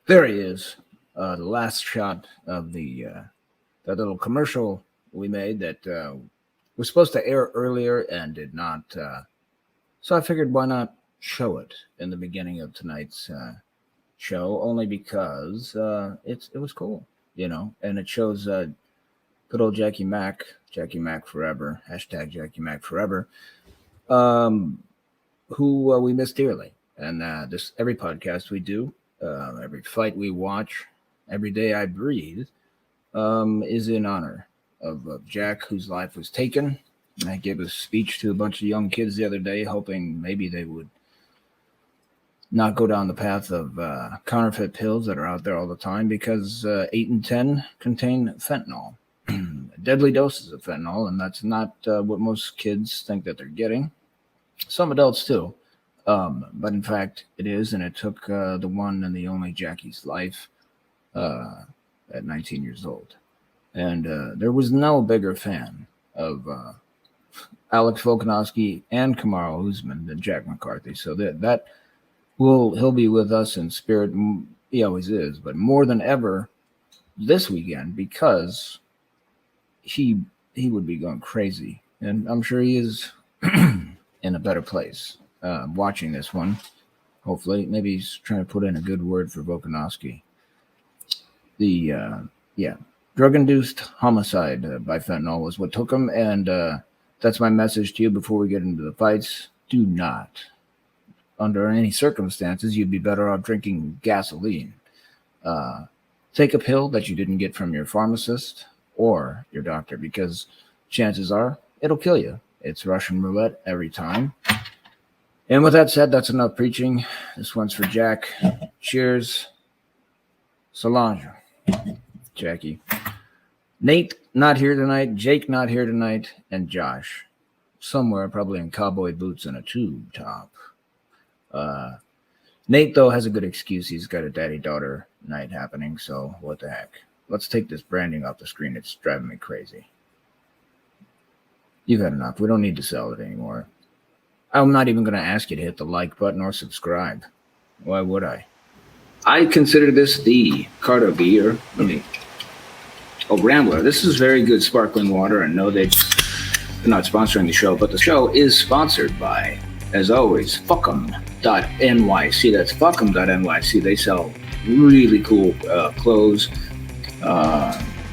There he is. The last shot of that little commercial we made that was supposed to air earlier and did not. So I figured why not show it in the beginning of tonight's show, only because it was cool, and it shows good old Jackie Mac forever, hashtag Jackie Mac forever, um, who we miss dearly. And this every podcast we do, every fight we watch, every day I breathe, is in honor of Jack, whose life was taken. And I gave a speech to a bunch of young kids the other day, hoping maybe they would not go down the path of counterfeit pills that are out there all the time, because 8 and 10 contain fentanyl, deadly doses of fentanyl, and that's not what most kids think that they're getting. Some adults too. But in fact, it is, and it took the one and the only Jackie's life at 19 years old. And there was no bigger fan of Alex Volkanovski and Kamaru Usman than Jack McCarthy. So he'll be with us in spirit. He always is, but more than ever this weekend, because he would be going crazy, and I'm sure he is in a better place watching this one. Hopefully, maybe he's trying to put in a good word for Volkanovski. Drug-induced homicide by fentanyl was what took him, and that's my message to you before we get into the fights. Do not, under any circumstances, you'd be better off drinking gasoline. Take a pill that you didn't get from your pharmacist or your doctor, because chances are it'll kill you. It's Russian roulette every time. And with that said, that's enough preaching. This one's for Jack. Cheers. Solange. Jackie. Nate not here tonight. Jake not here tonight. And Josh. Somewhere, probably in cowboy boots and a tube top. Nate, though, has a good excuse. He's got a daddy-daughter night happening, so what the heck. Let's take this branding off the screen. It's driving me crazy. You've had enough. We don't need to sell it anymore. I'm not even going to ask you to hit the like button or subscribe. Why would I? I consider this the card of the year. Rambler. This is very good sparkling water. I know they're not sponsoring the show, but the show is sponsored by, as always, fuckum.nyc. That's fuckum.nyc. They sell really cool clothes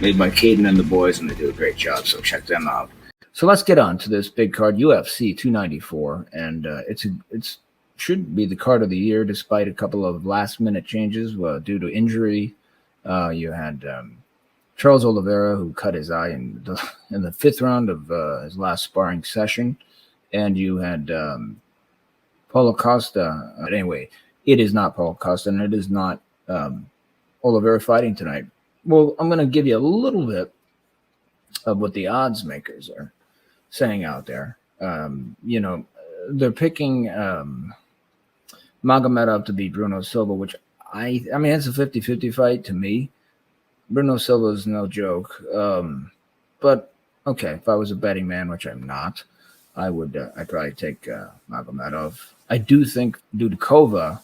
made by Caden and the boys, and they do a great job, so check them out. So let's get on to this big card, UFC 294, and it should be the card of the year, despite a couple of last-minute changes due to injury. You had Charles Oliveira, who cut his eye in the fifth round of his last sparring session, and you had Paulo Costa. Anyway, it is not Paulo Costa, and it is not Oliveira fighting tonight. Well, I'm going to give you a little bit of what the odds makers are saying out there. They're picking Magomedov to beat Bruno Silva, which I mean, it's a 50-50 fight to me. Bruno Silva is no joke. But okay, if I was a betting man, which I'm not, I'd probably take Magomedov. I do think Dudikova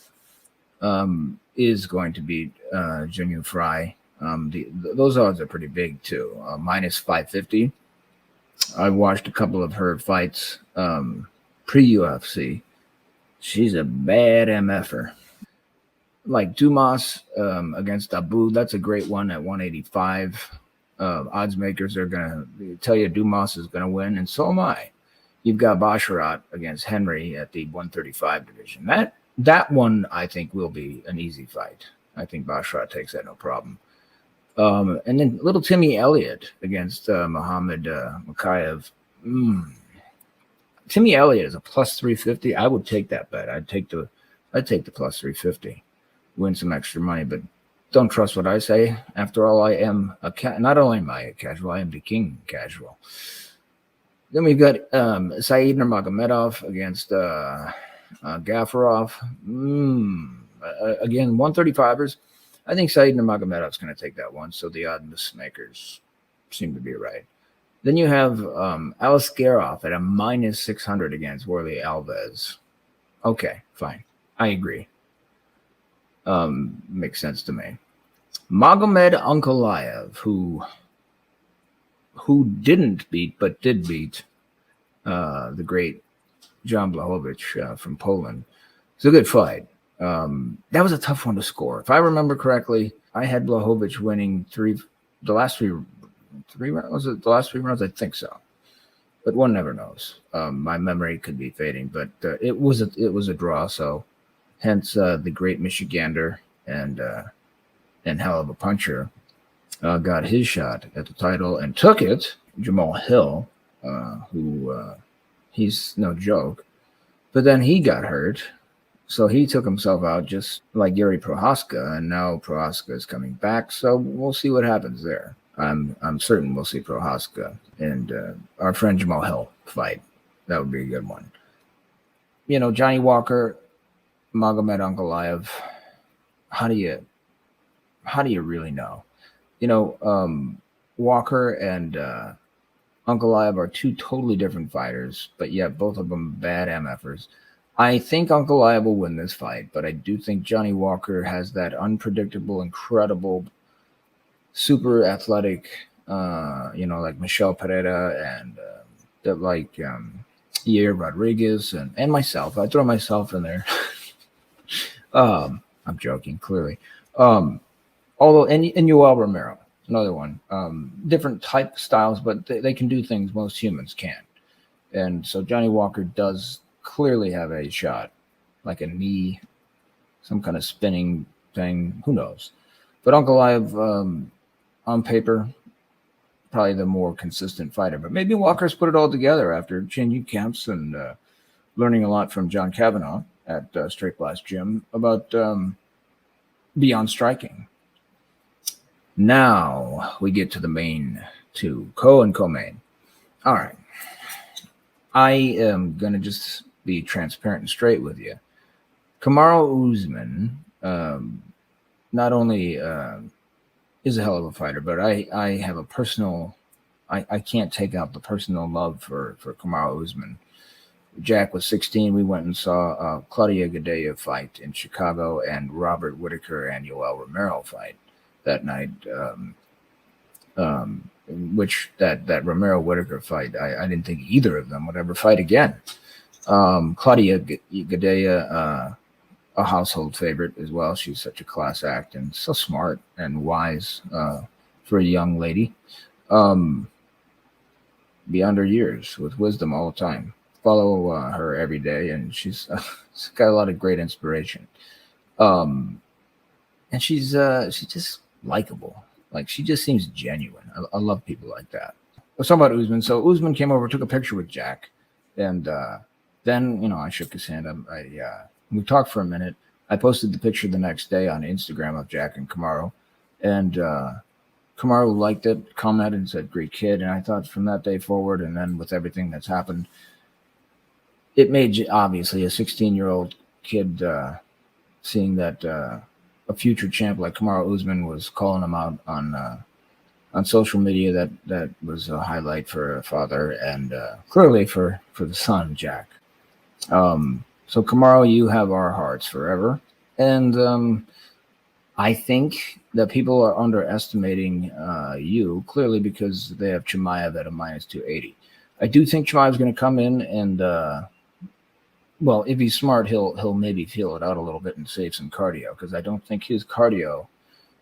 is going to beat Junior Fry. Those odds are pretty big too. Minus 550. I watched a couple of her fights pre-UFC. She's a bad MFer. Like Dumas against Abu, that's a great one at 185. Odds makers are going to tell you Dumas is going to win, and so am I. You've got Basharat against Henry at the 135 division. That one, I think, will be an easy fight. I think Basharat takes that no problem. And then little Timmy Elliott against Muhammad Makayev. Timmy Elliott is a plus 350. I would take that bet. I'd take the plus 350. Win some extra money, but don't trust what I say. After all, I am not only am I a casual, I am the king casual. Then we've got Said Nurmagomedov against Gafarov. Again, 135ers. I think Said Nurmagomedov's going to take that one, so the odds makers seem to be right. Then you have Aliskerov at a minus 600 against Warley Alves. Okay, fine. I agree. Makes sense to me. Magomed Ankalaev, who didn't beat but did beat the great Jan Blachowicz from Poland. It's a good fight. That was a tough one to score. If I remember correctly, I had Blachowicz winning the last three rounds. Was it the last 3 rounds? I think so, but one never knows. My memory could be fading, but it was a draw. So, hence the great Michigander and hell of a puncher got his shot at the title and took it. Jamal Hill, who he's no joke, but then he got hurt. So he took himself out just like Yuri Prohaska, and now Prohaska is coming back. So we'll see what happens there. I'm certain we'll see Prohaska and our friend Jamal Hill fight. That would be a good one. Johnny Walker, Magomed Ankalaev. How do you really know? Walker and Ankalaev are two totally different fighters, but yet both of them bad MFers. I think Ankalaev will win this fight, but I do think Johnny Walker has that unpredictable, incredible, super athletic, like Michel Pereira and Yair Rodriguez and myself. I throw myself in there. I'm joking, clearly. Although, and Yoel Romero, another one. Different type styles, but they can do things most humans can't. And so Johnny Walker does clearly have a shot, like a knee, some kind of spinning thing. Who knows? But Ankalaev, on paper, probably the more consistent fighter. But maybe Walker's put it all together after changing camps and learning a lot from John Kavanaugh at Straight Blast Gym about beyond striking. Now we get to the main two, co and co-main. All right. I am going to just be transparent and straight with you. Kamaru Usman not only is a hell of a fighter, but I have a personal, I can't take out the personal love for Kamaru Usman. Jack was 16. We went and saw Claudia Gadelha fight in Chicago and Robert Whitaker and Yoel Romero fight that night. Which that Romero Whitaker fight, I didn't think either of them would ever fight again. Claudia Gadelha, a household favorite as well. She's such a class act and so smart and wise for a young lady. Beyond her years, with wisdom all the time. Follow her every day, and she's got a lot of great inspiration. And she's just likable. Like, she just seems genuine. I love people like that. Let's talk about Usman. So Usman came over, took a picture with Jack, and then I shook his hand. We talked for a minute. I posted the picture the next day on Instagram of Jack and Kamaru, and Kamaru liked it, commented, and said, "Great kid." And I thought from that day forward, and then with everything that's happened, it made obviously a 16-year-old kid seeing that a future champ like Kamaru Usman was calling him out on social media. That was a highlight for a father and clearly for the son, Jack. So Kamaru, you have our hearts forever. And I think that people are underestimating you clearly because they have Chimaev at a minus 280. I do think Chimaev's going to come in and, well, if he's smart, he'll maybe feel it out a little bit and save some cardio, because I don't think his cardio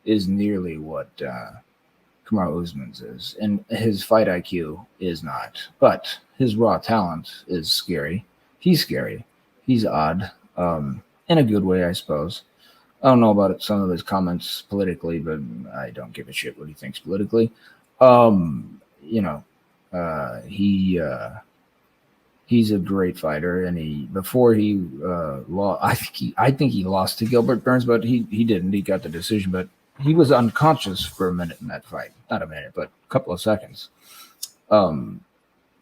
is nearly what Kamaru Usman's is, and his fight IQ is not. But his raw talent is scary. He's scary. He's odd, in a good way, I suppose. I don't know about some of his comments politically, but I don't give a shit what he thinks politically. He's a great fighter, and before he lost, I think he lost to Gilbert Burns, but he didn't. He got the decision, but he was unconscious for a minute in that fight. Not a minute, but a couple of seconds.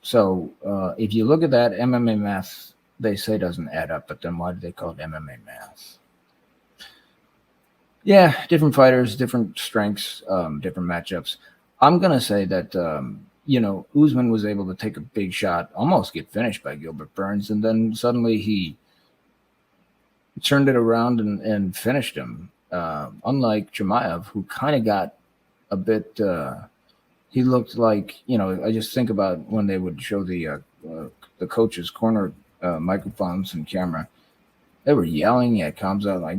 So if you look at that, MMA math, they say doesn't add up, but then why do they call it MMA math? Yeah, different fighters, different strengths, different matchups. I'm going to say that, Usman was able to take a big shot, almost get finished by Gilbert Burns, and then suddenly he turned it around and finished him. unlike Chimaev, who kind of got a bit. He looked like, I just think about when they would show the coach's corner microphones and camera. They were yelling at Kamzat like,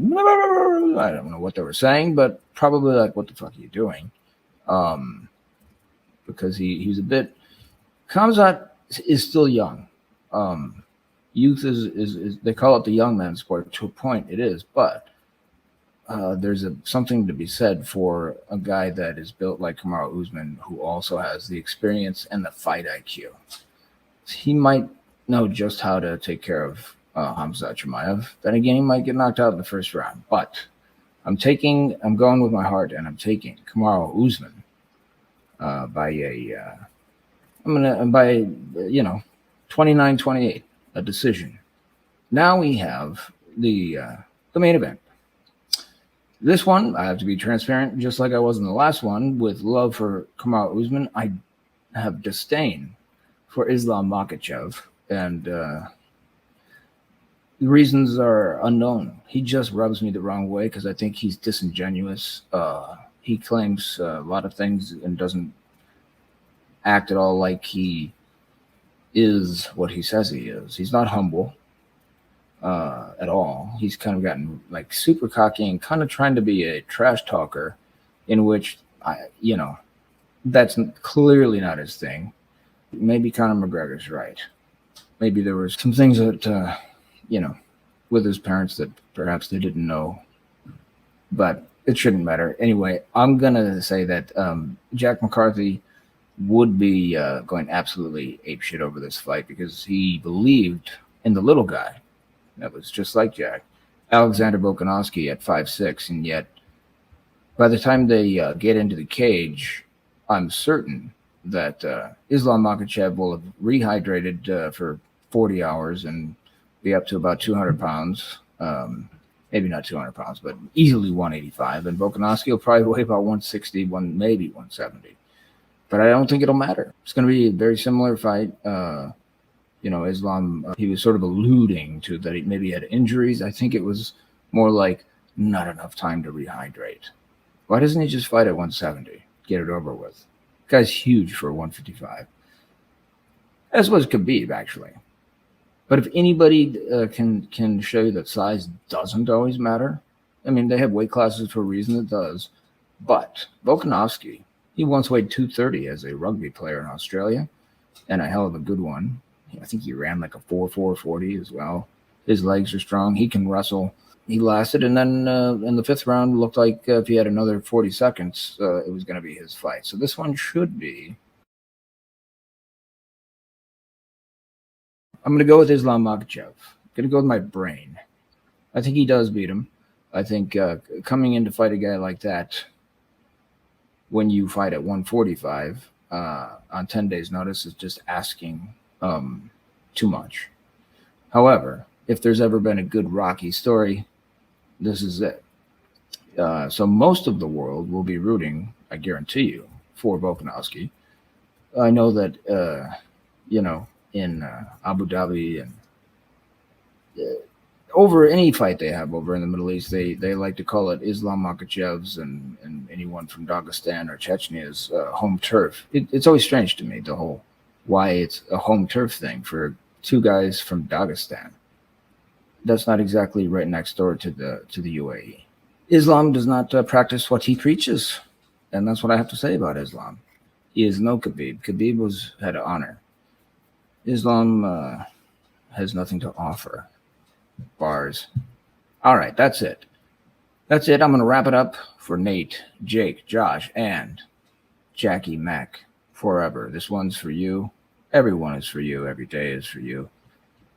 I don't know what they were saying, but probably like, what the fuck are you doing? Because he was a bit. Kamzat is still young. Youth is they call it the young man's sport. To a point, it is, but there's something to be said for a guy that is built like Kamaru Usman, who also has the experience and the fight IQ. He might know just how to take care of Khamzat Chimaev. Then again, he might get knocked out in the first round. But I'm going with my heart, and I'm taking Kamaru Usman by 29-28, a decision. Now we have the main event. This one, I have to be transparent, just like I was in the last one, with love for Kamaru Usman. I have disdain for Islam Makhachev, and the reasons are unknown. He just rubs me the wrong way because I think he's disingenuous. He claims a lot of things and doesn't act at all like he is what he says he is. He's not humble at all. He's kind of gotten like super cocky and kind of trying to be a trash talker, in which that's clearly not his thing. Maybe Conor McGregor's right. Maybe there were some things that with his parents that perhaps they didn't know, but it shouldn't matter. Anyway, I'm gonna say that Jack McCarthy would be going absolutely apeshit over this fight because he believed in the little guy that was just like Jack, Alexander Volkanovski at 5'6", and yet by the time they get into the cage, I'm certain that Islam Makhachev will have rehydrated for 40 hours and be up to about 200 pounds. Maybe not 200 pounds, but easily 185. And Volkanovski will probably weigh about 160, maybe 170. But I don't think it'll matter. It's going to be a very similar fight. Islam, he was sort of alluding to that he maybe had injuries. I think it was more like not enough time to rehydrate. Why doesn't he just fight at 170? Get it over with. Guy's huge for 155. As was Khabib, actually. But if anybody can show you that size doesn't always matter, I mean, they have weight classes for a reason it does. But Volkanovski, he once weighed 230 as a rugby player in Australia, and a hell of a good one. I think he ran like a 4.40 as well. His legs are strong. He can wrestle. He lasted, and then in the fifth round, looked like if he had another 40 seconds, it was going to be his fight. So this one should be. I'm going to go with Islam Makhachev. I'm going to go with my brain. I think he does beat him. I think coming in to fight a guy like that, when you fight at 145 on 10 days' notice, is just asking too much. However, if there's ever been a good Rocky story, this is it. So most of the world will be rooting, I guarantee you, for Volkanovski. I know that, in Abu Dhabi and over any fight they have over in the Middle East, they like to call it Islam Makhachev's and anyone from Dagestan or Chechnya's home turf. It's always strange to me, the whole why it's a home turf thing for two guys from Dagestan. That's not exactly right next door to the UAE. Islam does not practice what he preaches, and that's what I have to say about Islam. He is no Khabib. Khabib had honor. Islam has nothing to offer. Bars. All right, that's it. That's it. I'm going to wrap it up for Nate, Jake, Josh, and Jackie Mack forever. This one's for you. Everyone is for you. Every day is for you.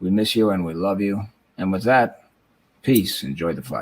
We miss you and we love you. And with that, peace. Enjoy the fight.